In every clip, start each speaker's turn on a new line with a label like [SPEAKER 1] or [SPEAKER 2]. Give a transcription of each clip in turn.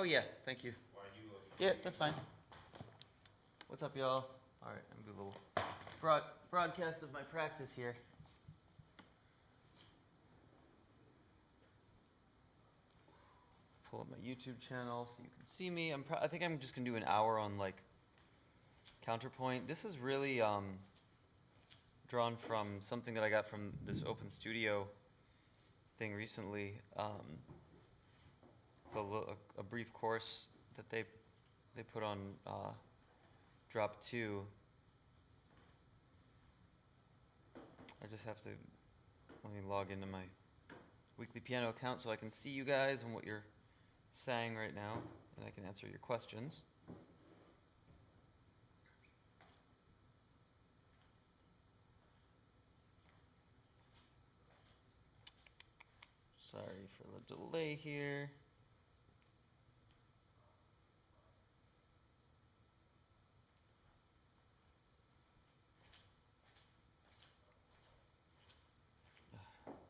[SPEAKER 1] Oh yeah, thank you. Yeah, that's fine. What's up, y'all? All right, I'm gonna do a little broadcast of my practice here. Pull up my YouTube channel so you can see me. I think I'm just gonna do an hour on like counterpoint. This is really drawn from something that I got from this Open Studio thing recently. It's a brief course that they put on Drop 2. I just have to let me log into my weekly piano account so I can see you guys and what you're saying right now, and I can answer your questions. Sorry for the delay here.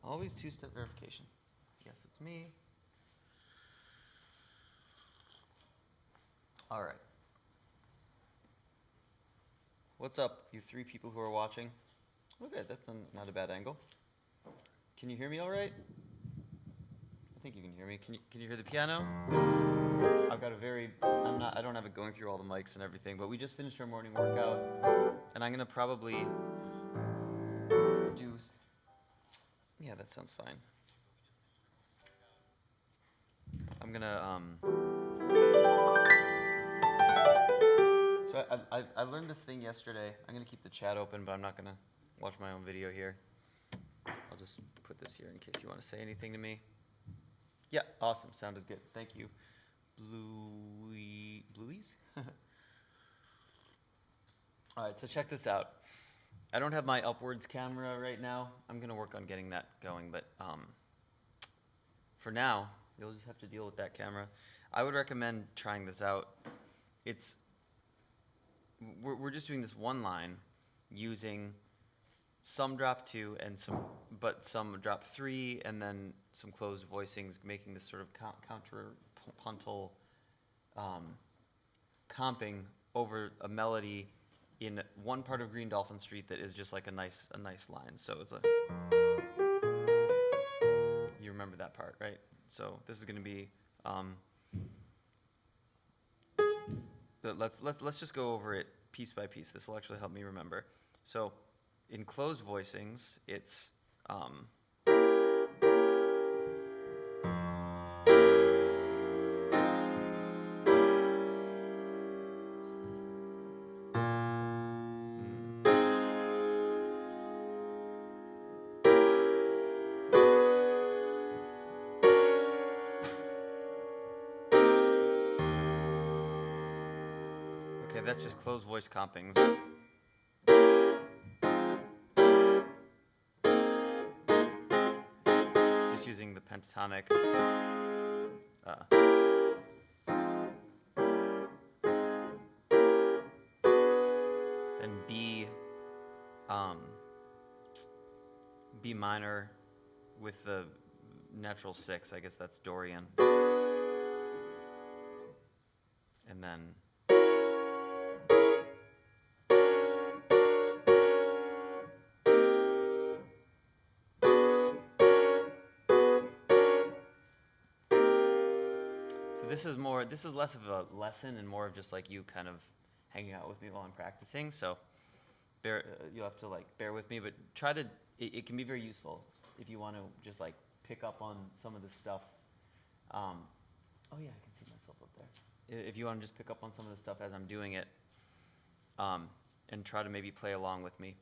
[SPEAKER 1] Always two-step verification. Yes, it's me. All right. What's up, you 3 people who are watching? Okay, that's not a bad angle. Can you hear me all right? I think you can hear me. Can you hear the piano? I've got I don't have it going through all the mics and everything, but we just finished our morning workout, and I'm gonna probably do, yeah, that sounds fine. I'm gonna, so I learned this thing yesterday. I'm gonna keep the chat open, but I'm not gonna watch my own video here. I'll just put this here in case you want to say anything to me. Yeah, awesome. Sound is good. Thank you. Blueies? All right, so check this out. I don't have my upwards camera right now. I'm going to work on getting that going, but for now, you'll just have to deal with that camera. I would recommend trying this out. We're just doing this one line using some drop 2 and some drop 3, and then some closed voicings, making this sort of counterpuntal comping over a melody in one part of Green Dolphin Street that is just like a nice line. So it's you remember that part, right? So this is going to be but let's just go over it piece by piece. This will actually help me remember. So in closed voicings, it's okay, that's just closed voice compings. Just using the pentatonic. Then B minor with the natural 6. I guess that's Dorian. And then so this is less of a lesson and more of just like you kind of hanging out with me while I'm practicing. So you'll have to like bear with me, but it can be very useful if you want to just like pick up on some of this stuff. Oh yeah, I can see myself up there. If you want to just pick up on some of the stuff as I'm doing it, and try to maybe play along with me,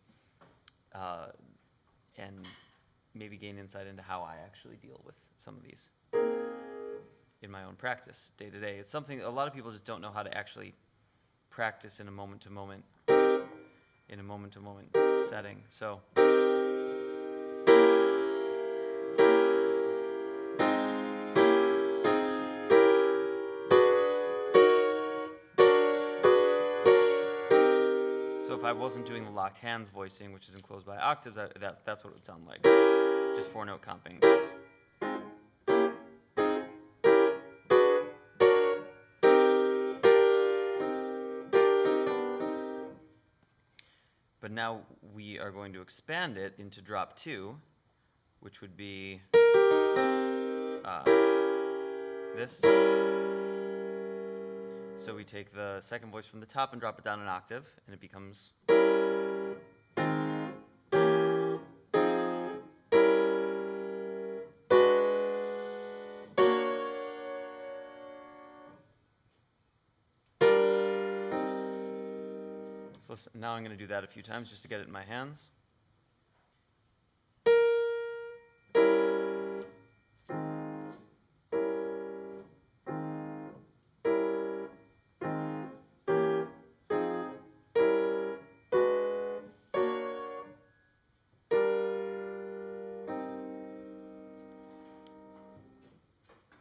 [SPEAKER 1] and maybe gain insight into how I actually deal with some of these in my own practice day to day. It's something a lot of people just don't know how to actually practice in a moment-to-moment setting. So if I wasn't doing the locked hands voicing, which is enclosed by octaves, that's what it would sound like. Just 4-note compings. now we are going to expand it into drop 2, which would be this. So we take the second voice from the top and drop it down an octave, and it becomes. So now I'm going to do that a few times just to get it in my hands.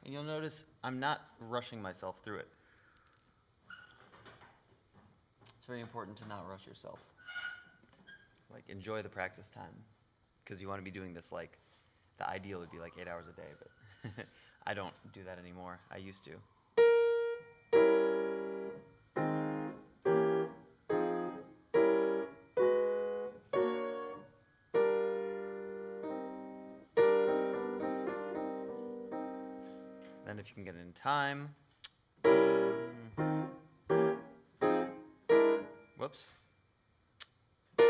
[SPEAKER 1] And you'll notice I'm not rushing myself through it. It's very important to not rush yourself. Like, enjoy the practice time, because you want to be doing this, like, the ideal would be like 8 hours a day, but I don't do that anymore. I used to. Then if you can get it in time. Whoops. 3,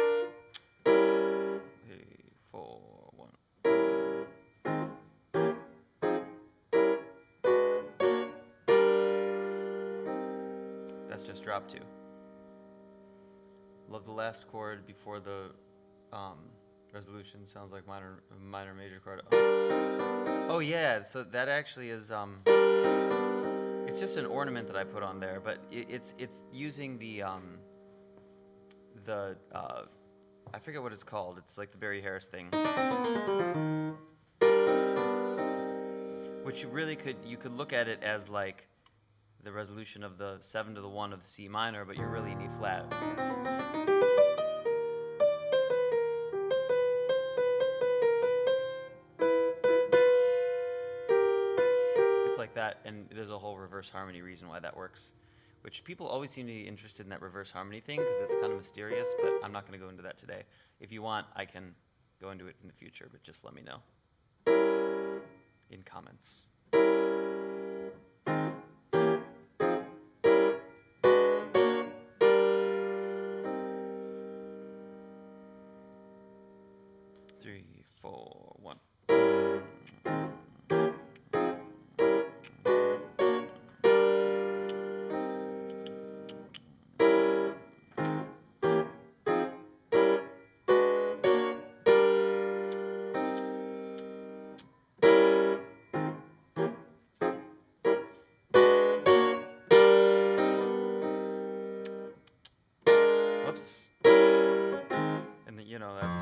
[SPEAKER 1] 4, 1. That's just drop 2. Love the last chord before the resolution. Sounds like minor major chord. Oh yeah, so that actually is it's just an ornament that I put on there, but it's using the I forget what it's called. It's like the Barry Harris thing, which you could look at it as like the resolution of the 7 to the 1 of the C minor, but you're really in E flat. It's like that, and there's a whole reverse harmony reason why that works, which people always seem to be interested in that reverse harmony thing because it's kind of mysterious, but I'm not going to go into that today. If you want, I can go into it in the future, but just let me know in comments. Three, 4, 1. Whoops. And then, that's.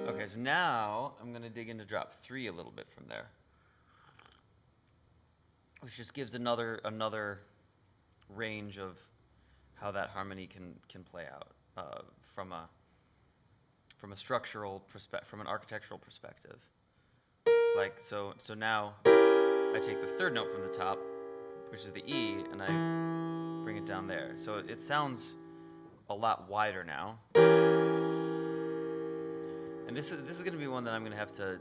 [SPEAKER 1] Okay, so now I'm going to dig into drop 3 a little bit from there, which just gives another range of how that harmony can play out from a structural perspective, from an architectural perspective. Like so now I take the third note from the top, which is the E, and I bring it down there. So it sounds a lot wider now. And this is going to be one that I'm going to have to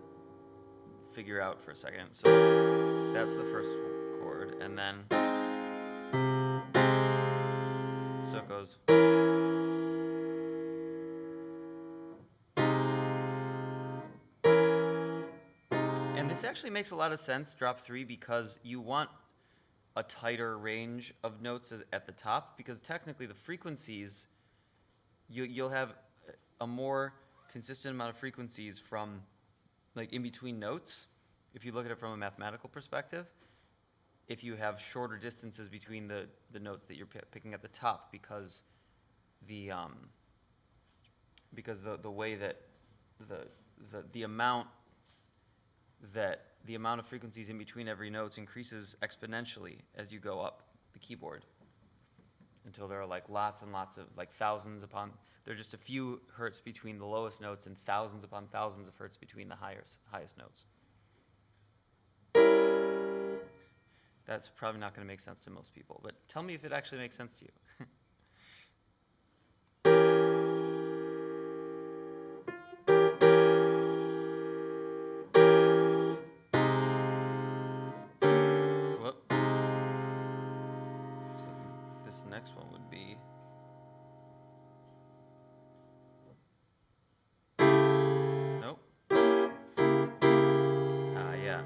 [SPEAKER 1] figure out for a second. So that's the first chord, and then so it goes. And this actually makes a lot of sense, drop 3, because you want a tighter range of notes at the top, because technically the frequencies, you'll have a more consistent amount of frequencies from, like, in between notes, if you look at it from a mathematical perspective, if you have shorter distances between the notes that you're picking at the top, because the way that the amount of frequencies in between every note increases exponentially as you go up the keyboard. until there are like lots and lots of, like thousands upon, there are just a few hertz between the lowest notes and thousands upon thousands of hertz between the highest notes. That's probably not going to make sense to most people, but tell me if it actually makes sense to you. Whoop. So this next one would be. Nope. Yeah.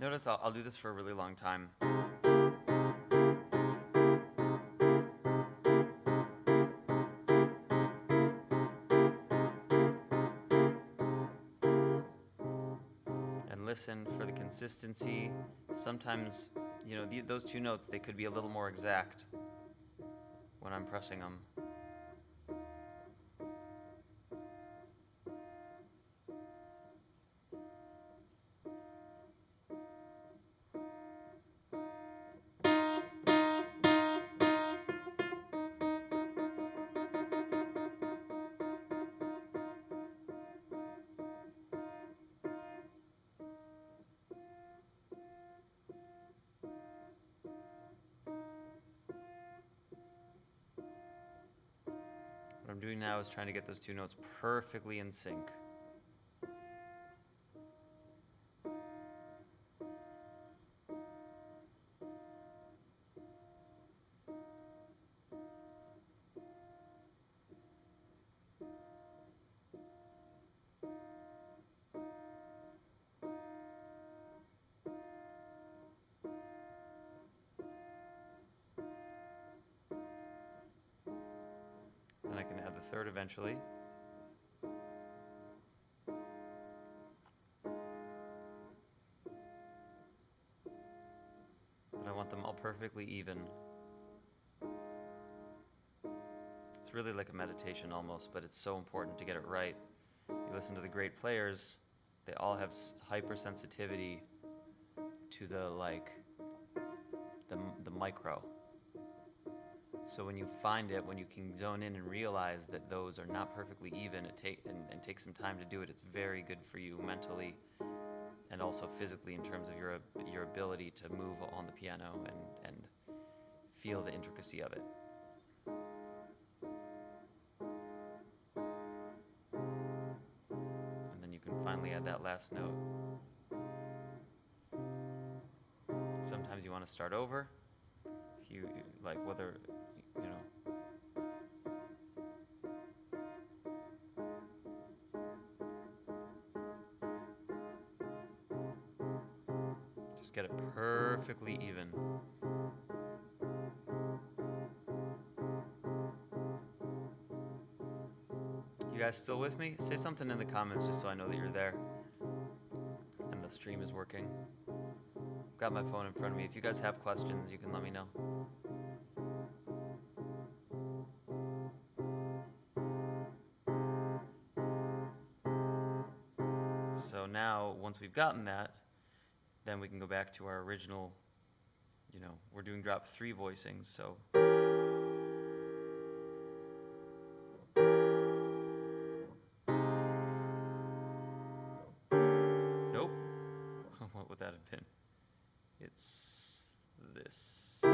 [SPEAKER 1] Notice I'll do this for a really long time. And listen for the consistency. Sometimes, you know, those two notes, they could be a little more exact when I'm pressing them. What I'm doing now is trying to get those two notes perfectly in sync. Then I can add the third eventually. But I want them all perfectly even. It's really like a meditation almost, but it's so important to get it right. You listen to the great players, they all have hypersensitivity to the micro. So when you find it, when you can zone in and realize that those are not perfectly even, and take some time to do it, it's very good for you mentally and also physically in terms of your ability to move on the piano and feel the intricacy of it. And then you can finally add that last note. Sometimes you want to start over. If you like, whether, you know, just get it perfectly even. You guys still with me? Say something in the comments just so I know that you're there and the stream is working. Got my phone in front of me. If you guys have questions, you can let me know. So now, once we've gotten that, then we can go back to our original, you know, we're doing drop 3 voicings, so. Nope. What would that have been? It's this.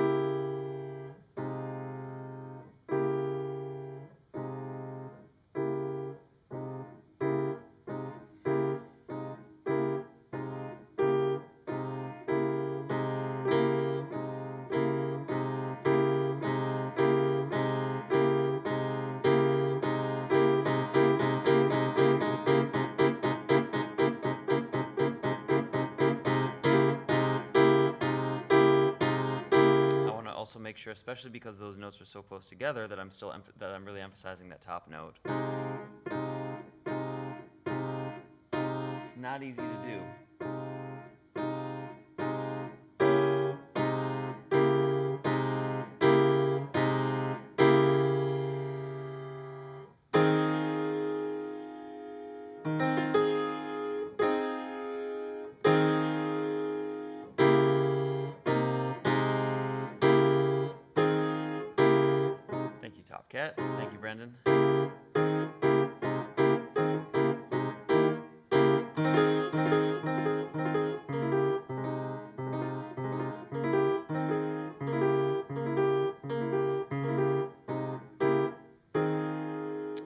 [SPEAKER 1] Also make sure, especially because those notes are so close together, that I'm really emphasizing that top note. It's not easy to do. Thank you, Top Cat. Thank you, Brendan.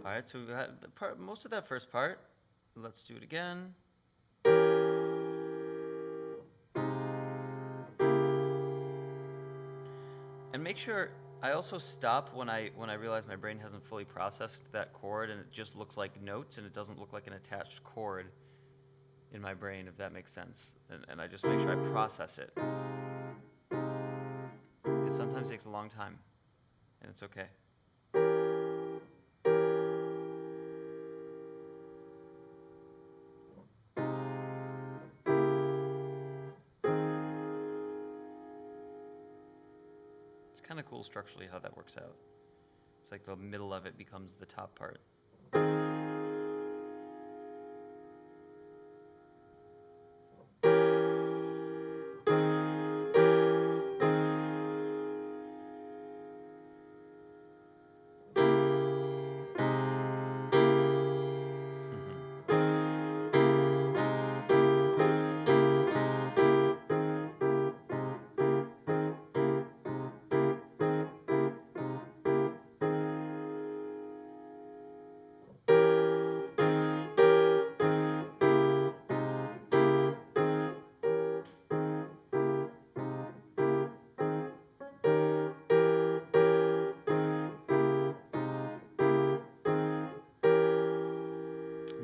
[SPEAKER 1] All right, so we got most of that first part. Let's do it again. And make sure I also stop when I realize my brain hasn't fully processed that chord and it just looks like notes and it doesn't look like an attached chord in my brain, if that makes sense. And I just make sure I process it. It sometimes takes a long time, and it's okay. It's kind of cool structurally how that works out. It's like the middle of it becomes the top part.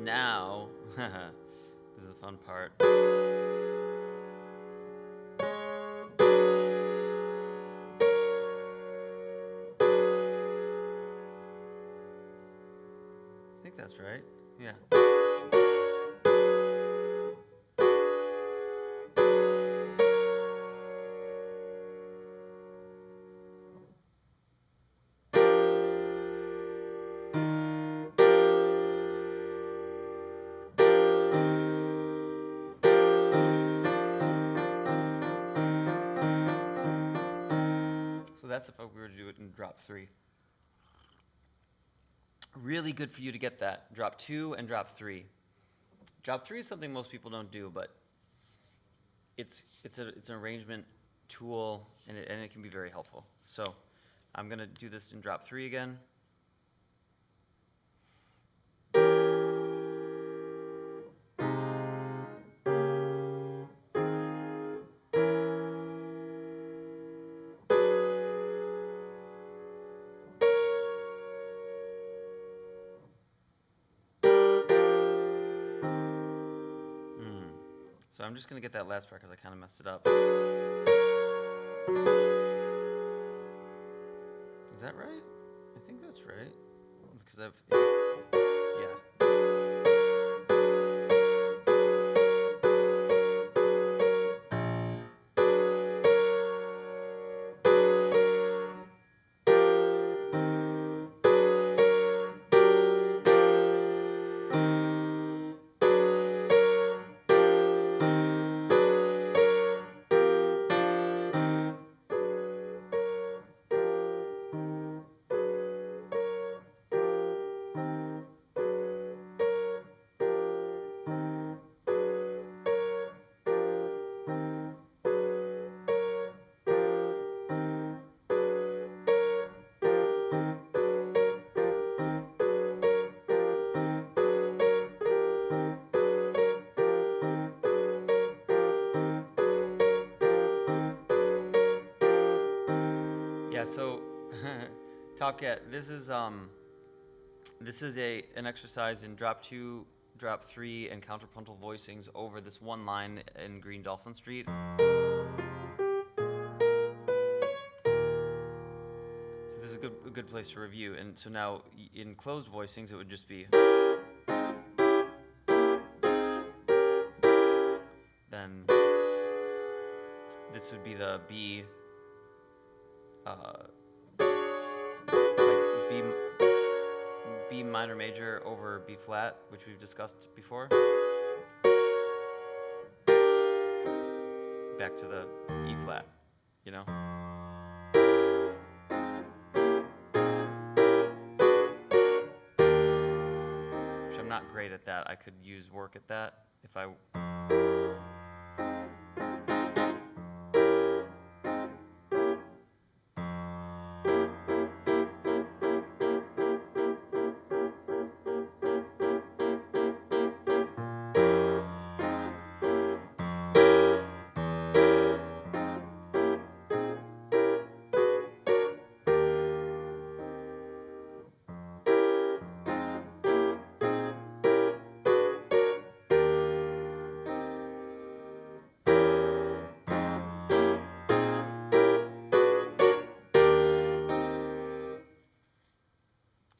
[SPEAKER 1] Now, this is the fun part. I think that's right. Yeah. So that's if we were to do it in drop 3. Really good for you to get that. Drop 2 and drop 3. Drop 3 is something most people don't do, but it's an arrangement tool, and it can be very helpful. So I'm going to do this in drop 3 again. So I'm just going to get that last part because I kind of messed it up. Is that right? I think that's right. Because yeah. Yeah, so Top Cat, this is an exercise in drop 2, drop 3, and counterpuntal voicings over this one line in Green Dolphin Street. So this is a good place to review. And so now in closed voicings, it would just be. this would be the B, like B minor major over B flat, which we've discussed before. Back to the E flat, you know? Which I'm not great at that. I could use work at that if I...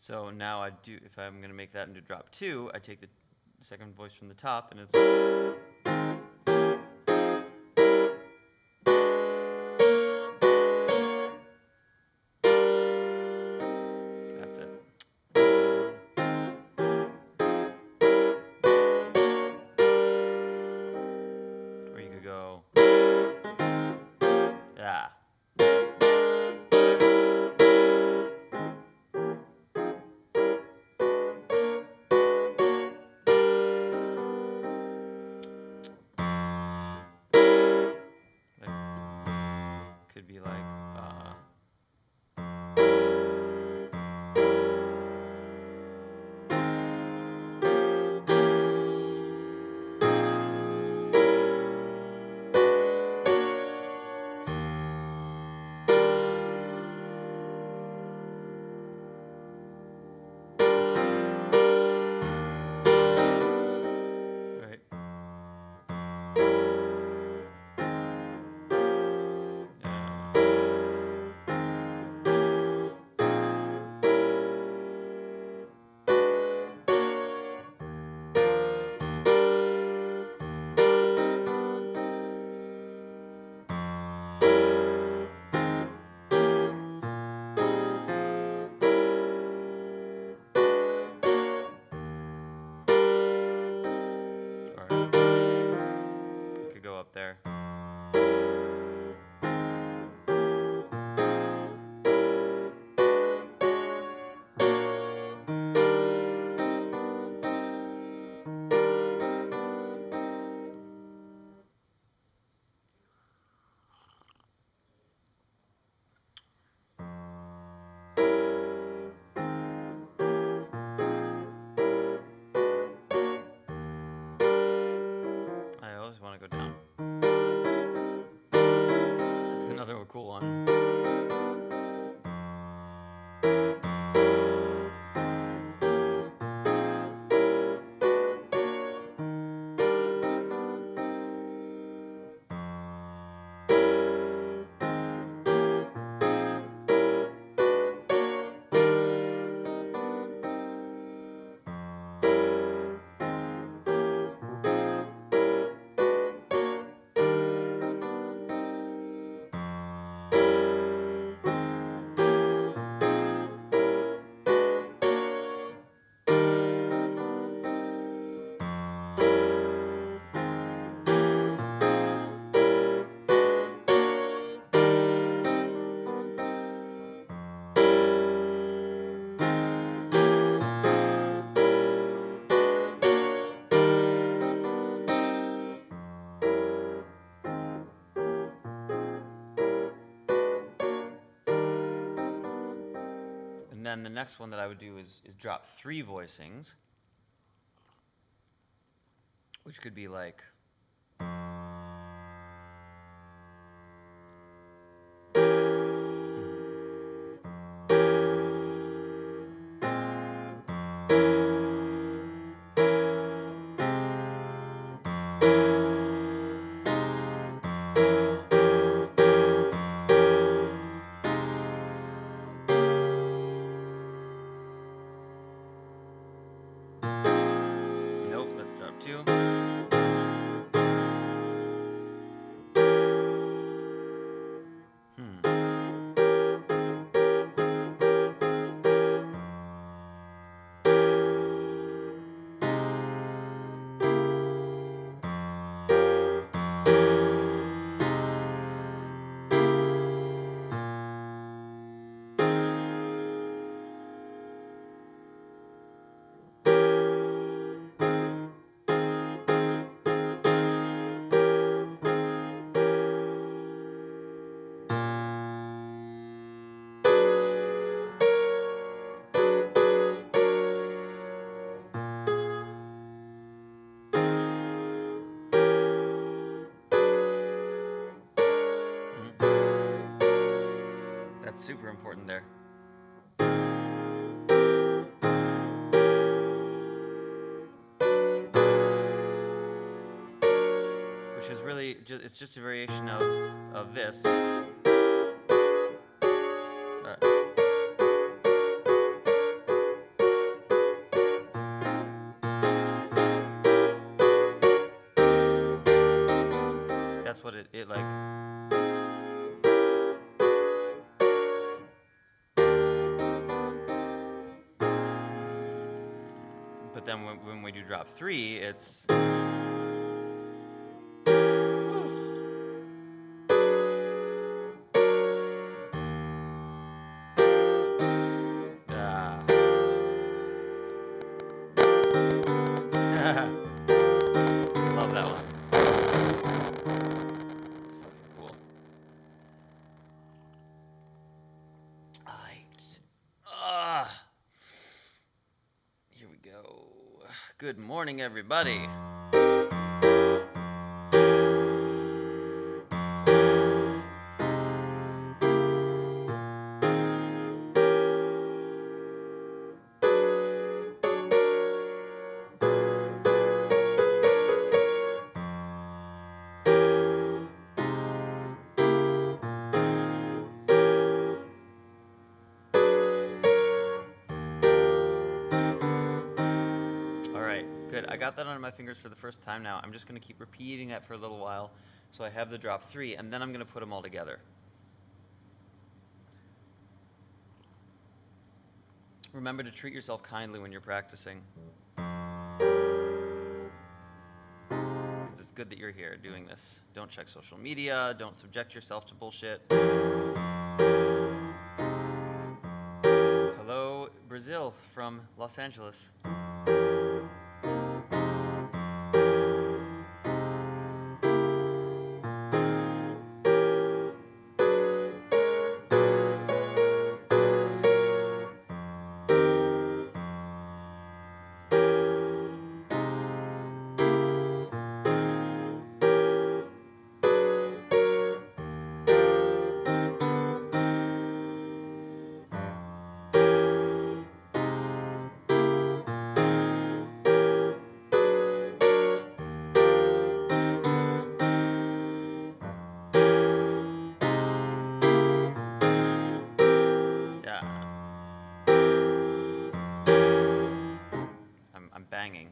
[SPEAKER 1] So now I do, if I'm going to make that into drop 2, I take the second voice from the top, and it's... That's it. Or you could go... Yeah. Could be like, right? Up there. I always want to go down. That's another cool one. And then the next one that I would do is drop 3 voicings, which could be like... Nope, let's drop 2. It's super important there. Which is really, it's just a variation of this. That's what it like. But then when we do drop 3, it's. Love that one. It's fucking cool. Here we go. Good morning, everybody. Good, I got that on my fingers for the first time now. I'm just gonna keep repeating that for a little while. So I have the drop 3, and then I'm gonna put them all together. Remember to treat yourself kindly when you're practicing. Because it's good that you're here doing this. Don't check social media, don't subject yourself to bullshit. Hello, Brazil from Los Angeles. I'm banging.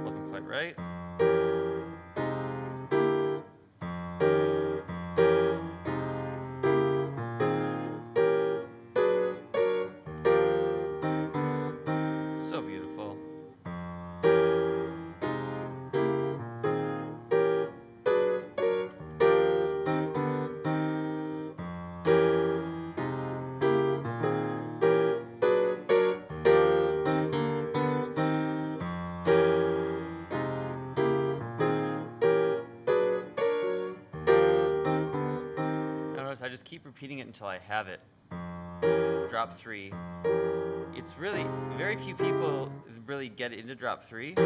[SPEAKER 1] Wasn't quite right. So beautiful. Notice I just keep repeating it until I have it. Drop 3. It's really, very few people really get into drop 3. But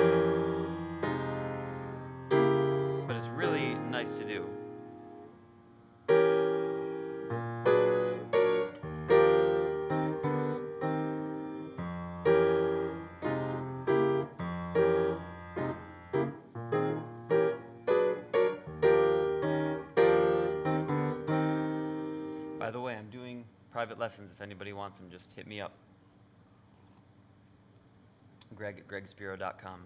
[SPEAKER 1] it's really nice to do. By the way, I'm doing private lessons. If anybody wants them, just hit me up. Greg at gregspiro.com.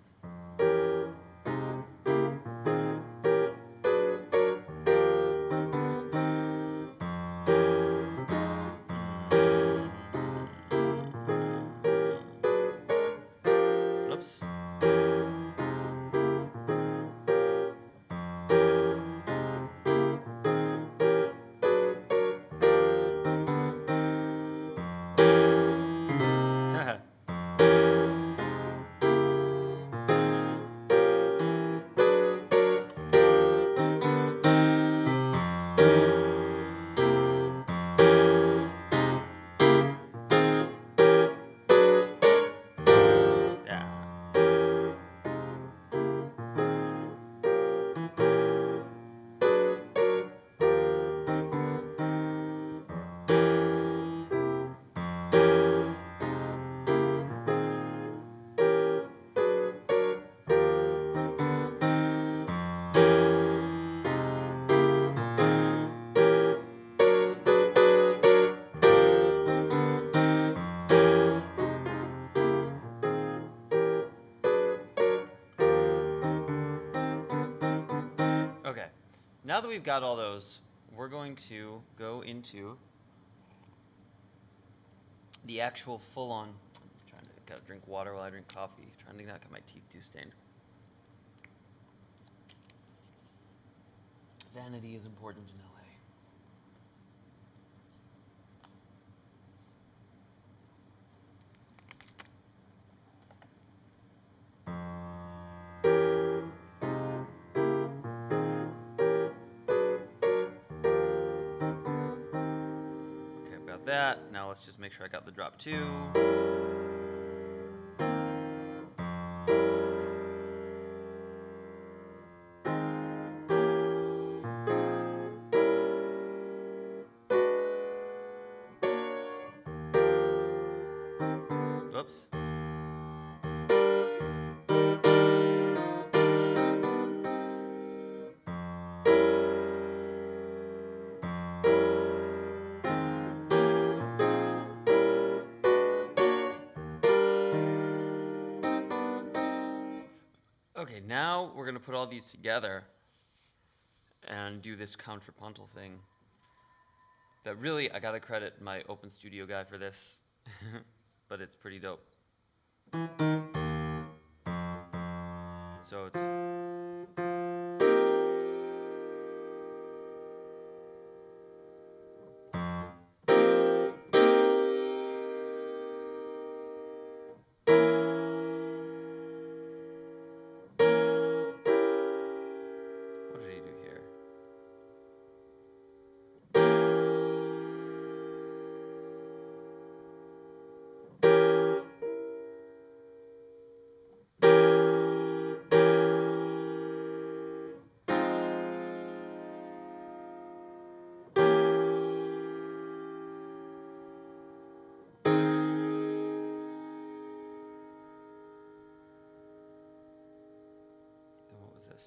[SPEAKER 1] now that we've got all those, we're going to go into the actual full-on. I'm trying to gotta drink water while I drink coffee. Trying to not get my teeth too stained. Vanity is important in LA. Okay, I've got that. Now let's just make sure I got the drop 2. Oops. Okay, now we're gonna put all these together and do this counterpuntal thing. That really, I gotta credit my Open Studio guy for this, but it's pretty dope. So it's. What did he do here? Then what was this?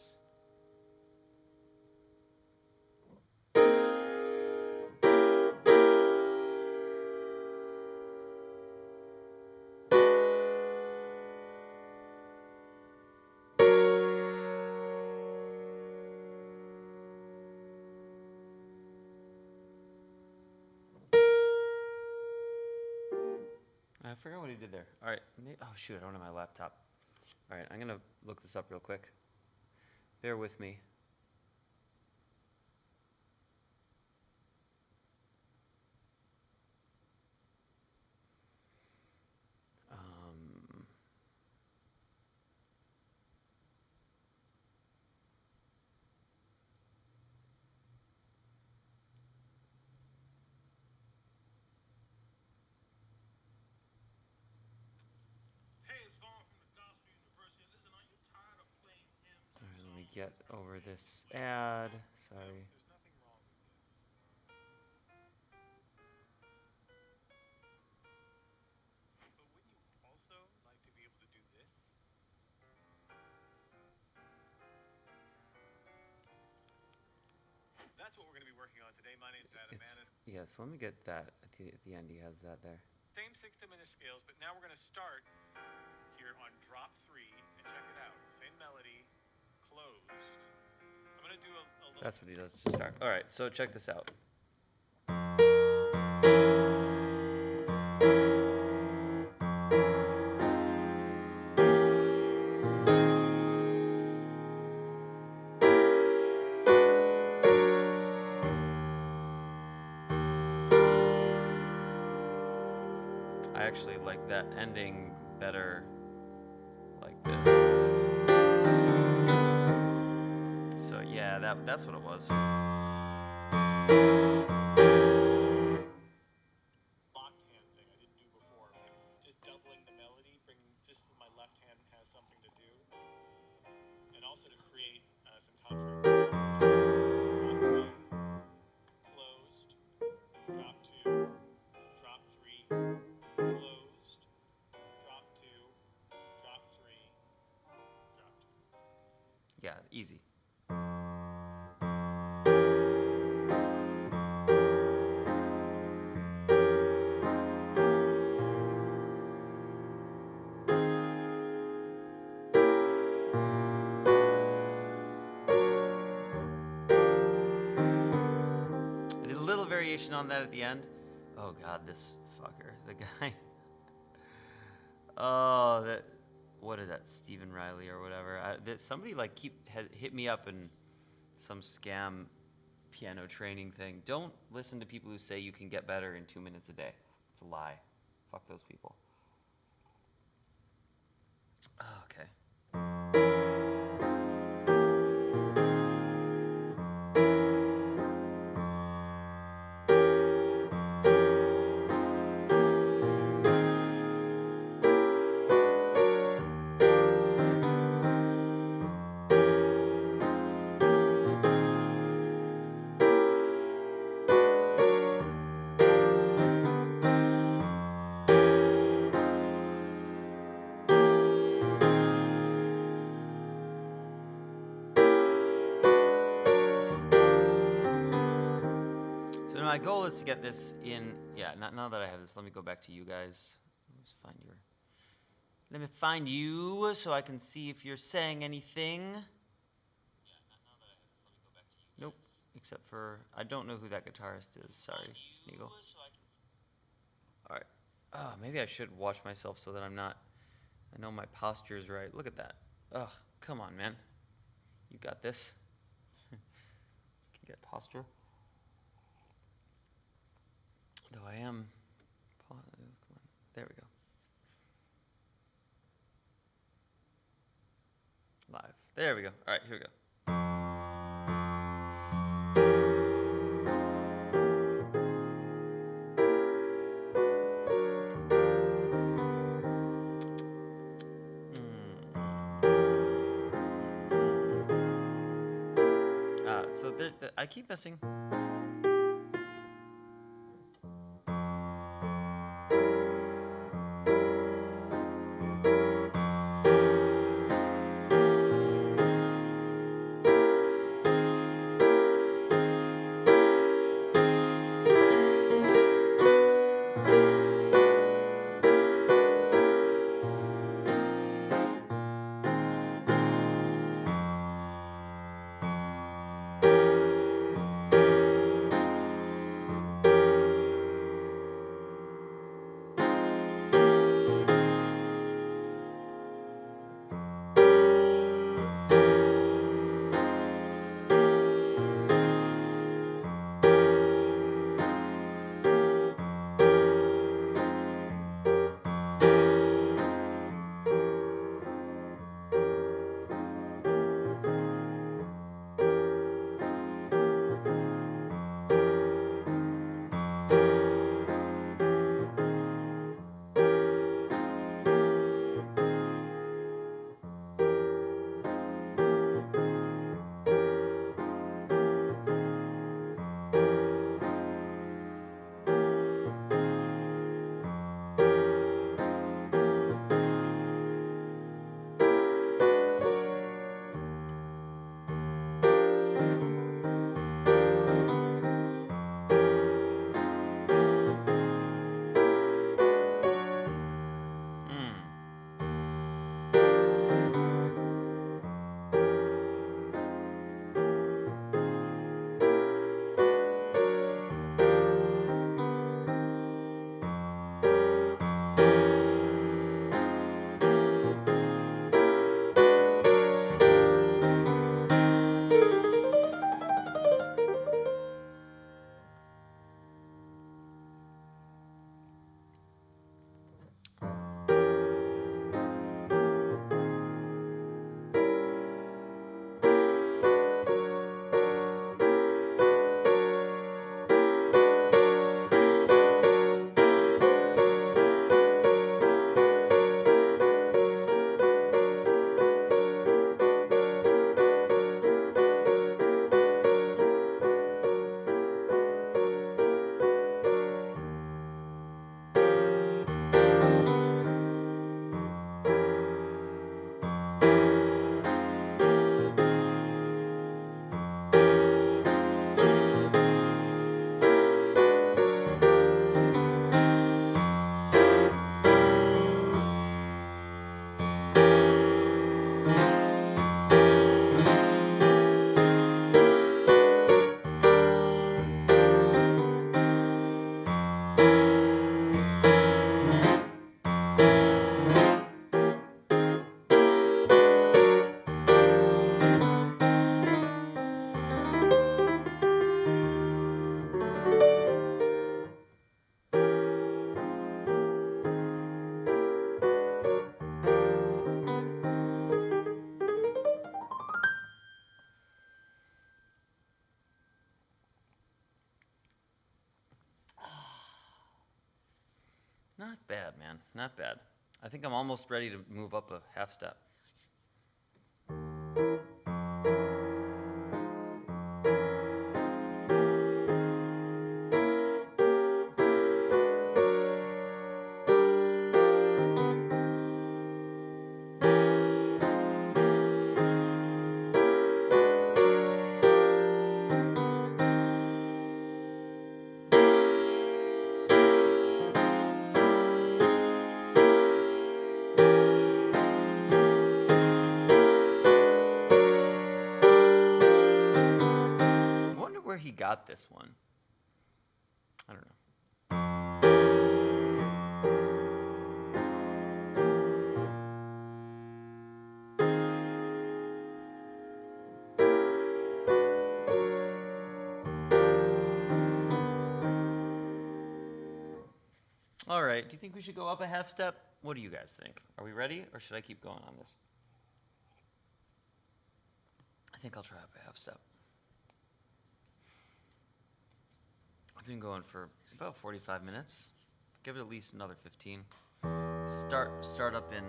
[SPEAKER 1] I forgot what he did there. All right. Oh, shoot. I don't have my laptop. All right. I'm going to look this up real quick. Bear with me. Let me get over this ad. Sorry.
[SPEAKER 2] That's what we're going to be working on today. My name's Adam Manis.
[SPEAKER 1] Yeah, so let me get that at the end. He has that there.
[SPEAKER 2] Same 6 diminished scales, but now we're going to start here on drop 3 and check it out. Same melody, closed. I'm going to do a little.
[SPEAKER 1] That's what he does to start. All right, so check this out. I actually like that ending better like this. So yeah, that's what it was.
[SPEAKER 2] Locked hand thing I didn't do before, but just doubling the melody, bringing just my left hand has something to do, and also to create some contrary motion. Closed, drop 2, drop 3, closed, drop 2, drop 3, drop 2.
[SPEAKER 1] Yeah, easy. variation on that at the end. Oh God, this fucker, the guy. Oh, that. What is that? Stephen Riley or whatever. Somebody like hit me up in some scam piano training thing. Don't listen to people who say you can get better in 2 minutes a day. It's a lie. Fuck those people. Okay. My goal is to get this in. Yeah, now that I have this, let me go back to you guys. Let me find you so I can see if you're saying anything. Nope, except for I don't know who that guitarist is. Sorry, Sneagle. All right. Oh, maybe I should watch myself so that I'm not. I know my posture is right. Look at that. Ugh, come on, man. You got this. Can get posture. Though I am. There we go. Live. There we go. All right, here we go. So I keep missing. man. Not bad. I think I'm almost ready to move up a half step. Where he got this one. I don't know. All right, do you think we should go up a half step? What do you guys think? Are we ready, or should I keep going on this? I think I'll try up a half step. I've been going for about 45 minutes. Give it at least another 15. Start up in.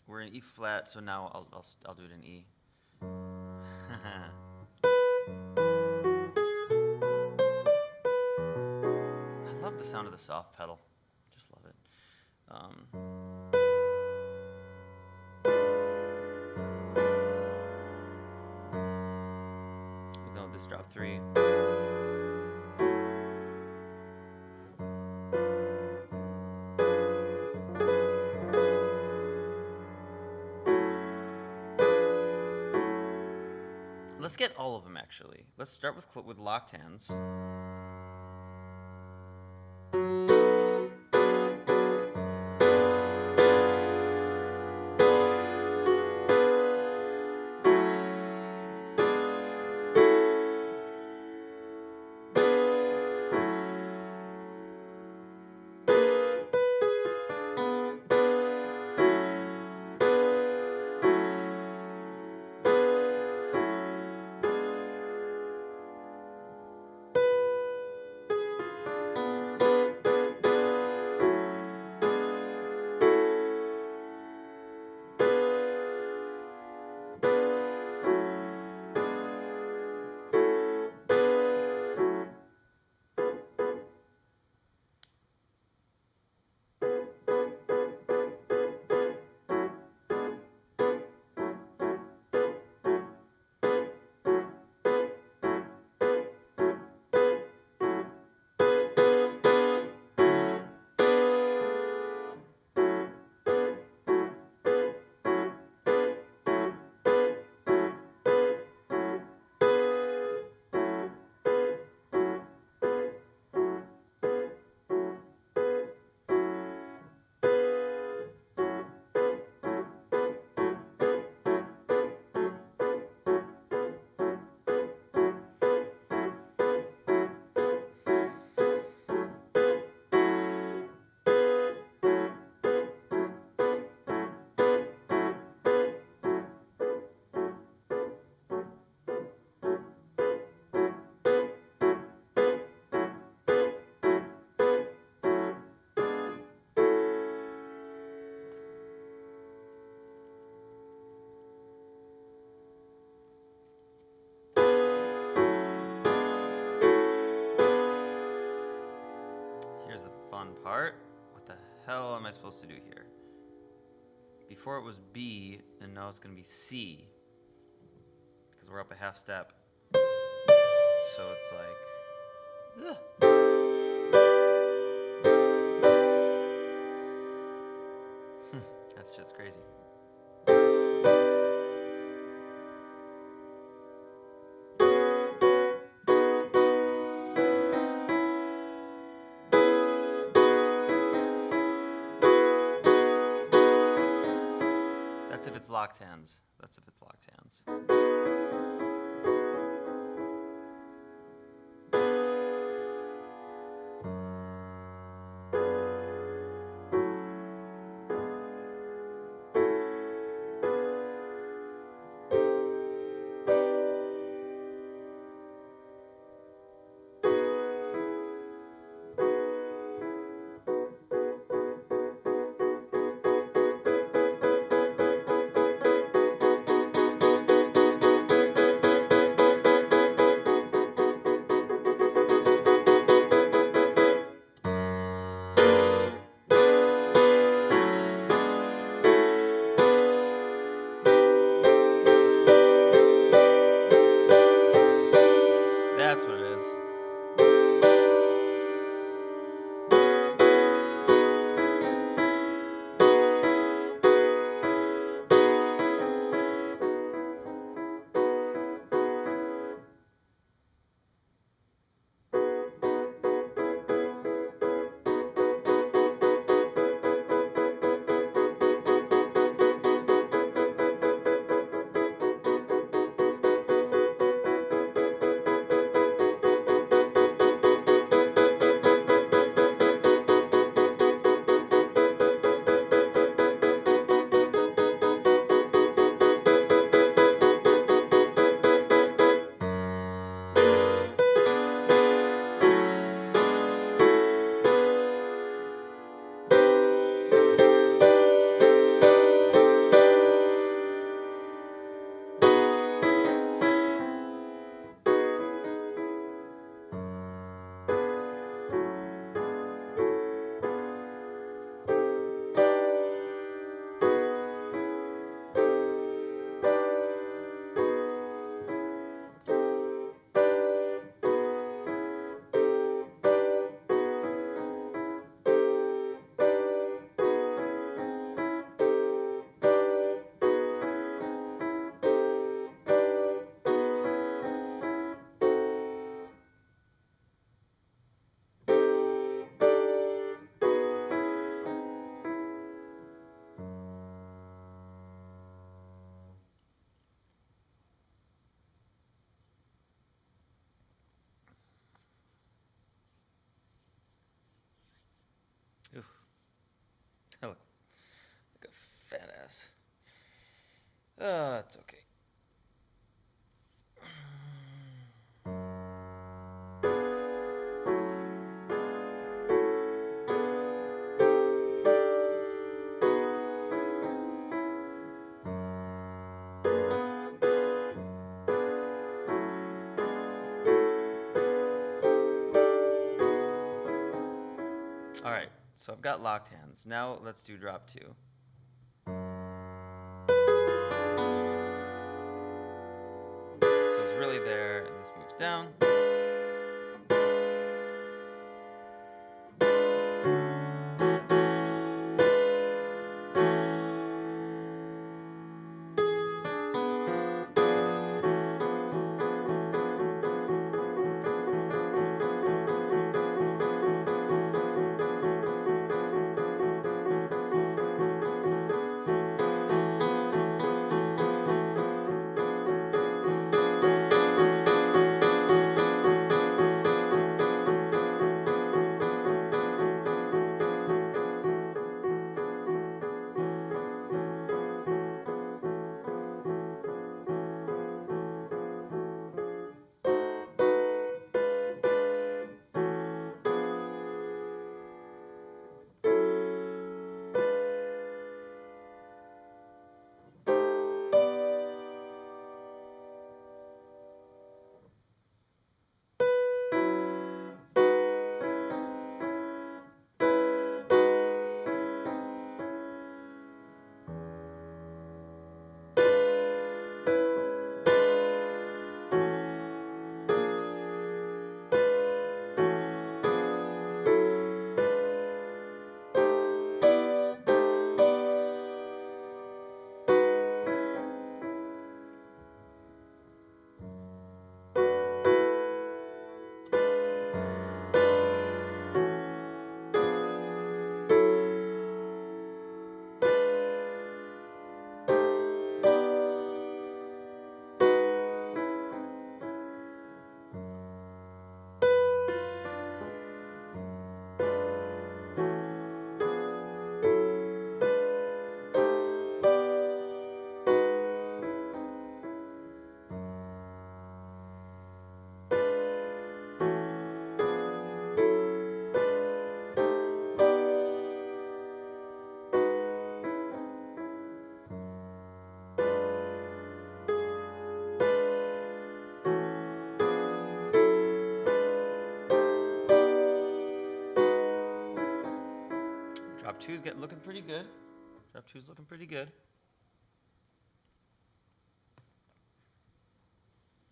[SPEAKER 1] We're in E flat, so now I'll do it in E. I love the sound of the soft pedal. Just love it. We'll go with this drop 3. Let's get all of them, actually. Let's start with locked hands. Part. What the hell am I supposed to do here? Before it was B, and now it's going to be C. Because we're up a half step. So it's like... Ugh. That's just crazy. That's if it's locked hands. That's if it's locked hands. Oof. I look like a fat ass. It's okay. All right, so I've got locked hands. Now let's do drop two. So it's really there, and this moves down. Drop two's looking pretty good. Drop two's looking pretty good.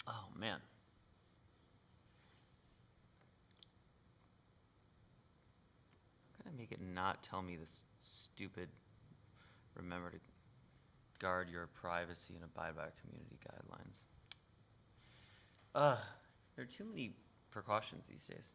[SPEAKER 1] Oh man. How can I make it not tell me this stupid remember to guard your privacy and abide by community guidelines? There are too many precautions these days.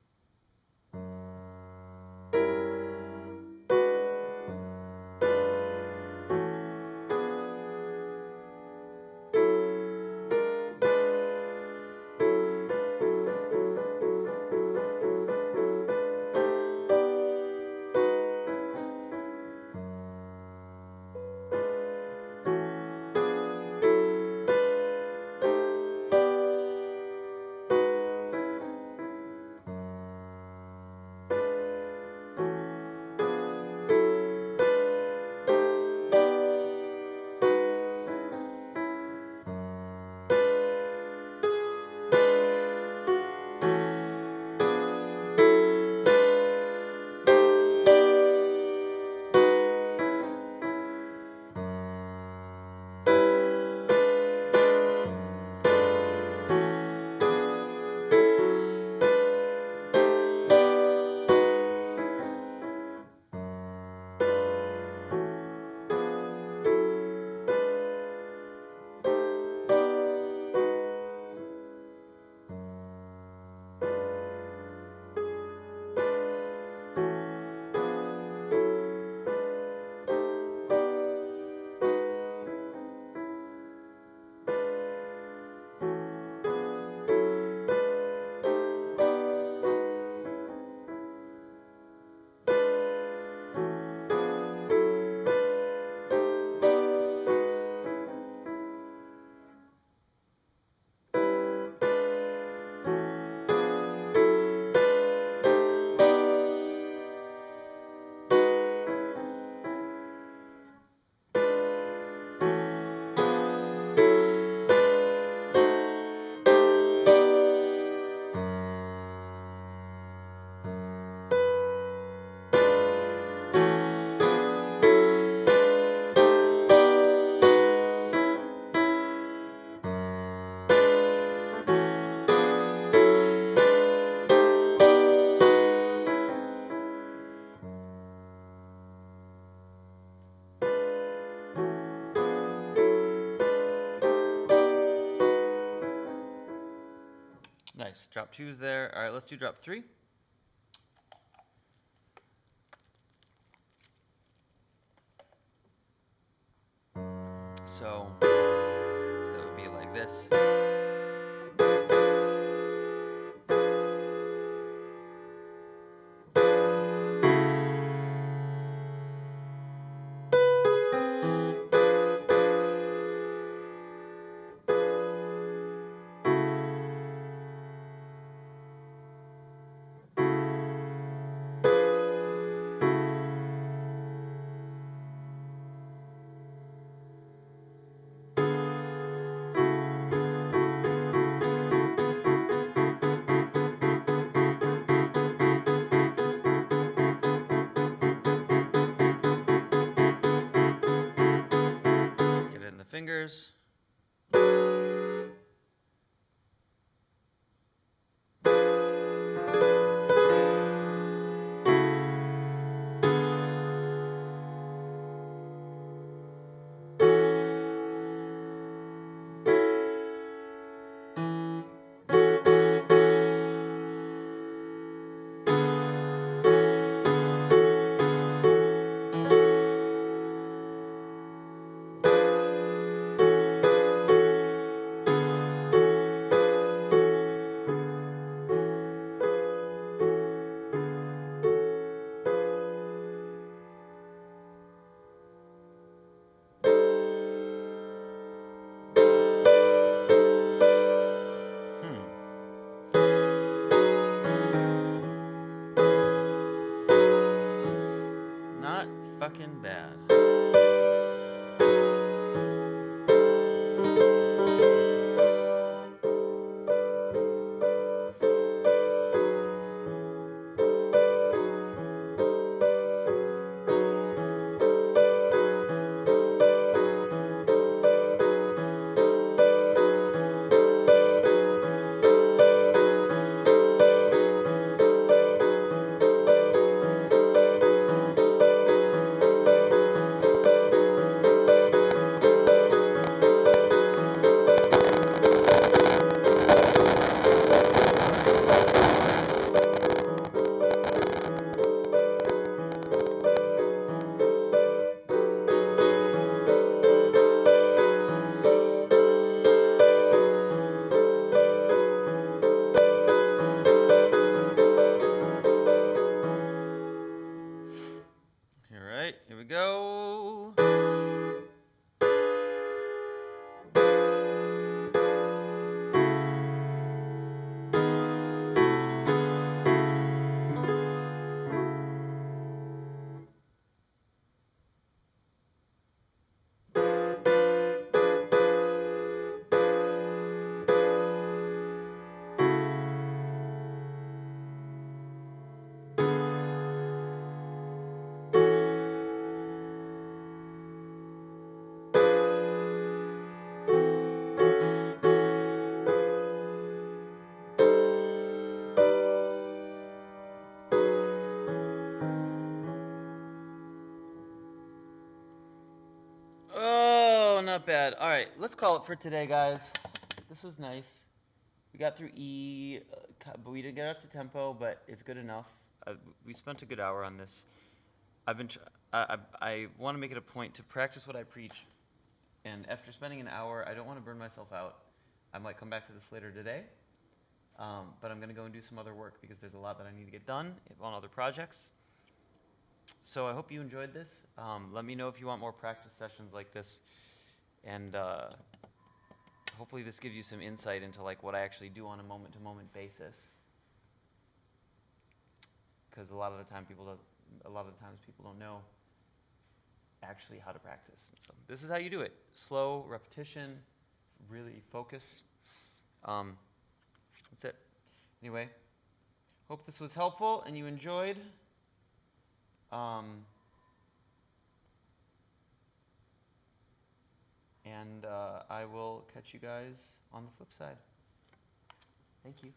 [SPEAKER 1] Nice. Drop 2's there. All right, let's do drop 3. So that would be like this. Get it in the fingers. Not fucking bad. All right, here we go. Oh, not bad. All right, let's call it for today, guys. This was nice. We got through E, but we didn't get up to tempo, but it's good enough. We spent a good hour on this. I want to make it a point to practice what I preach, and after spending an hour, I don't want to burn myself out. I might come back to this later today, but I'm going to go and do some other work because there's a lot that I need to get done on other projects. So I hope you enjoyed this. Let me know if you want more practice sessions like this, and hopefully this gives you some insight into like what I actually do on a moment-to-moment basis. Because a lot of the times people don't know actually how to practice. And so this is how you do it: slow repetition, really focus. That's it. Anyway, hope this was helpful and you enjoyed. And I will catch you guys on the flip side. Thank you.